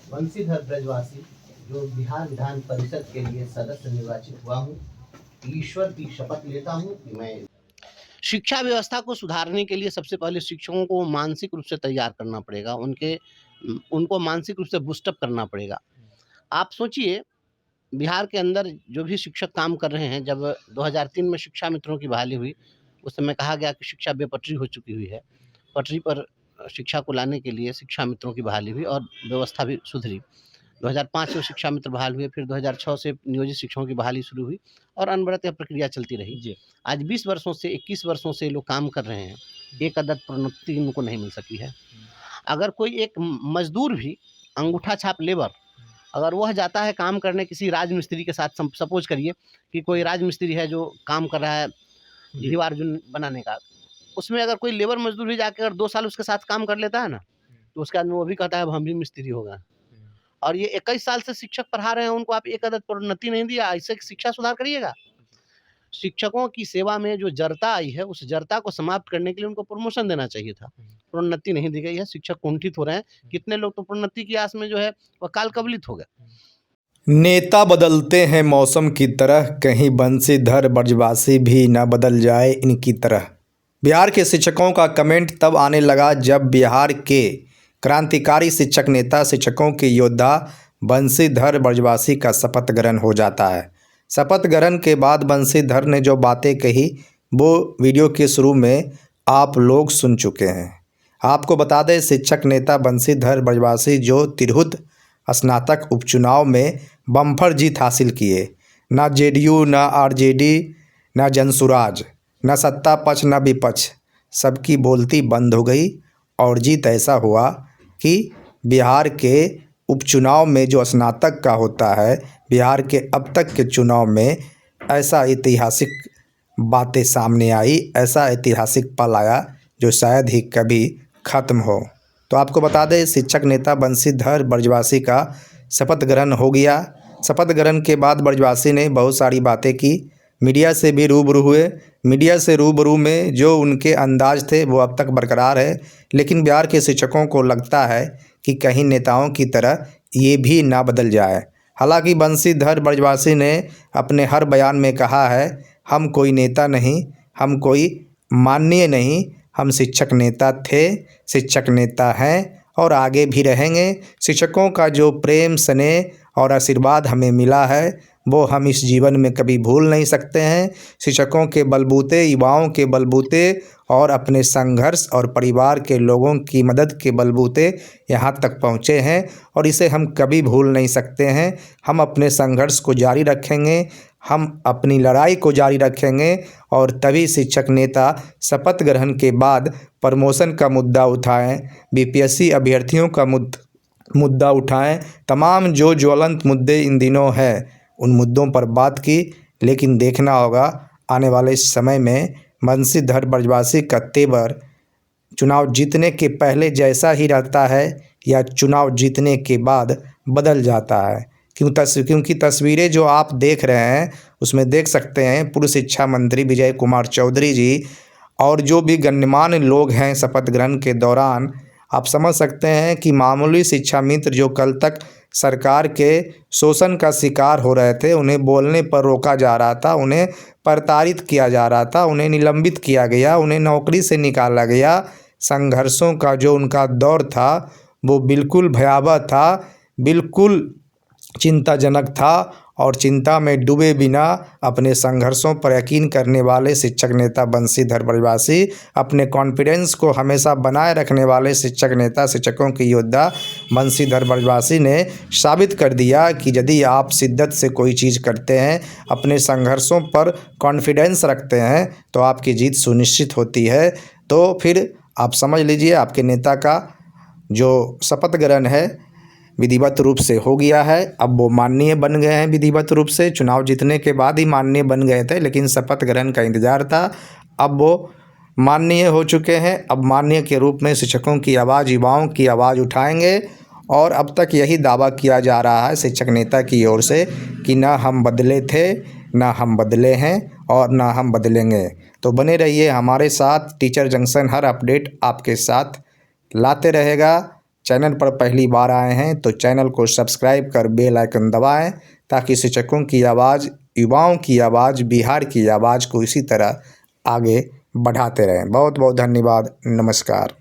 बंसीधर ब्रजवासी, जो बिहार विधान परिषद के लिए सदस्य निर्वाचित हुआ हूँ, ईश्वर की शपथ लेता हूँ कि मैं शिक्षा व्यवस्था को सुधारने के लिए सबसे पहले शिक्षकों को मानसिक रूप से तैयार करना पड़ेगा, उनको मानसिक रूप से बूस्टअप करना पड़ेगा। आप सोचिए, बिहार के अंदर जो भी शिक्षक काम कर रहे हैं, जब 2003 में शिक्षा मित्रों की बहाली हुई, उस समय कहा गया कि शिक्षा बेपटरी हो चुकी हुई है। पटरी पर शिक्षा को लाने के लिए शिक्षा मित्रों की बहाली हुई और व्यवस्था भी सुधरी। 2005 में शिक्षा मित्र बहाल हुए, फिर 2006 से नियोजित शिक्षकों की बहाली शुरू हुई और अनवरत यह प्रक्रिया चलती रही। जी। आज 20 वर्षों से 21 वर्षों से लोग काम कर रहे हैं, एक अदद प्रोन्नति उनको नहीं मिल सकी है। अगर कोई एक मजदूर भी, अंगूठा छाप लेबर, अगर वह जाता है काम करने किसी राजमिस्त्री के साथ, सपोज करिए कि कोई राजमिस्त्री है जो काम कर रहा है दीवार जो बनाने का, उसमें अगर कोई लेबर मजदूर भी जाके अगर 2 साल उसके साथ काम कर लेता है ना, तो उसके बाद में वो भी कहता है अब हम भी मिस्त्री हो गए। और ये 21 साल से शिक्षक पढ़ा रहे हैं, उनको आप एक अदद प्रोन्नति नहीं दिया, ऐसे शिक्षा सुधार करिएगा? शिक्षकों की सेवा में जो जड़ता आई है, उस जड़ता को समाप्त करने के लिए उनको प्रमोशन देना चाहिए था। प्रोन्नति नहीं दी गई है, शिक्षक कुंठित हो रहे हैं। कितने लोग तो प्रोन्नति की आस में जो है वह काल कवलित हो गए। नेता बदलते हैं मौसम की तरह, कहीं बंसीधर ब्रजवासी भी न बदल जाए इनकी तरह। बिहार के शिक्षकों का कमेंट तब आने लगा जब बिहार के क्रांतिकारी शिक्षक नेता, शिक्षकों के योद्धा बंसीधर ब्रजवासी का शपथ ग्रहण हो जाता है। शपथ ग्रहण के बाद बंसीधर ने जो बातें कही वो वीडियो के शुरू में आप लोग सुन चुके हैं। आपको बता दें, शिक्षक नेता बंसीधर ब्रजवासी जो तिरहुत स्नातक उपचुनाव में बम्पर जीत हासिल किए, न जेडीयू, न आरजेडी, न जनसुराज, न सत्ता पक्ष, न विपक्ष, सबकी बोलती बंद हो गई और जीत ऐसा हुआ कि बिहार के उपचुनाव में जो स्नातक का होता है, बिहार के अब तक के चुनाव में ऐसा ऐतिहासिक बातें सामने आई, ऐसा ऐतिहासिक पल आया जो शायद ही कभी ख़त्म हो। तो आपको बता दें, शिक्षक नेता बंसीधर ब्रजवासी का शपथ ग्रहण हो गया। शपथ ग्रहण के बाद ब्रजवासी ने बहुत सारी बातें की, मीडिया से भी रूबरू हुए। मीडिया से रूबरू में जो उनके अंदाज थे वो अब तक बरकरार है, लेकिन बिहार के शिक्षकों को लगता है कि कहीं नेताओं की तरह ये भी ना बदल जाए। हालांकि बंसीधर ब्रजवासी ने अपने हर बयान में कहा है, हम कोई नेता नहीं, हम कोई माननीय नहीं, हम शिक्षक नेता थे, शिक्षक नेता हैं और आगे भी रहेंगे। शिक्षकों का जो प्रेम, स्नेह और आशीर्वाद हमें मिला है वो हम इस जीवन में कभी भूल नहीं सकते हैं। शिक्षकों के बलबूते, युवाओं के बलबूते और अपने संघर्ष और परिवार के लोगों की मदद के बलबूते यहाँ तक पहुँचे हैं और इसे हम कभी भूल नहीं सकते हैं। हम अपने संघर्ष को जारी रखेंगे, हम अपनी लड़ाई को जारी रखेंगे और तभी शिक्षक नेता शपथ ग्रहण के बाद प्रमोशन का मुद्दा उठाएं, बीपीएससी अभ्यर्थियों का मुद्दा उठाएं, तमाम जो ज्वलंत मुद्दे इन दिनों हैं उन मुद्दों पर बात की। लेकिन देखना होगा आने वाले समय में बंसीधर ब्रजवासी का तेवर चुनाव जीतने के पहले जैसा ही रहता है या चुनाव जीतने के बाद बदल जाता है। क्योंकि तस्वीरें जो आप देख रहे हैं उसमें देख सकते हैं पूर्व शिक्षा मंत्री विजय कुमार चौधरी जी और जो भी गण्यमान्य लोग हैं शपथ ग्रहण के दौरान, आप समझ सकते हैं कि मामूली शिक्षा मित्र जो कल तक सरकार के शोषण का शिकार हो रहे थे, उन्हें बोलने पर रोका जा रहा था, उन्हें प्रताड़ित किया जा रहा था, उन्हें निलंबित किया गया, उन्हें नौकरी से निकाला गया। संघर्षों का जो उनका दौर था वो बिल्कुल भयावह था, बिल्कुल चिंताजनक था और चिंता में डूबे बिना अपने संघर्षों पर यकीन करने वाले शिक्षक नेता बंसीधर ब्रजवासी, अपने कॉन्फिडेंस को हमेशा बनाए रखने वाले शिक्षक नेता, शिक्षकों के योद्धा बंसीधर ब्रजवासी ने साबित कर दिया कि यदि आप शिद्दत से कोई चीज़ करते हैं, अपने संघर्षों पर कॉन्फिडेंस रखते हैं तो आपकी जीत सुनिश्चित होती है। तो फिर आप समझ लीजिए, आपके नेता का जो शपथ ग्रहण है विधिवत रूप से हो गया है। अब वो माननीय बन गए हैं विधिवत रूप से, चुनाव जीतने के बाद ही माननीय बन गए थे, लेकिन शपथ ग्रहण का इंतज़ार था। अब वो माननीय हो चुके हैं। अब माननीय के रूप में शिक्षकों की आवाज़, युवाओं की आवाज़ उठाएंगे और अब तक यही दावा किया जा रहा है शिक्षक नेता की ओर से कि ना हम बदले थे, ना हम बदले हैं और ना हम बदलेंगे। तो बने रहिए हमारे साथ, टीचर जंक्शन हर अपडेट आपके साथ लाते रहेगा। चैनल पर पहली बार आए हैं तो चैनल को सब्सक्राइब कर बेल आइकन दबाएं, ताकि शिक्षकों की आवाज़, युवाओं की आवाज़, बिहार की आवाज़ को इसी तरह आगे बढ़ाते रहें। बहुत बहुत धन्यवाद। नमस्कार।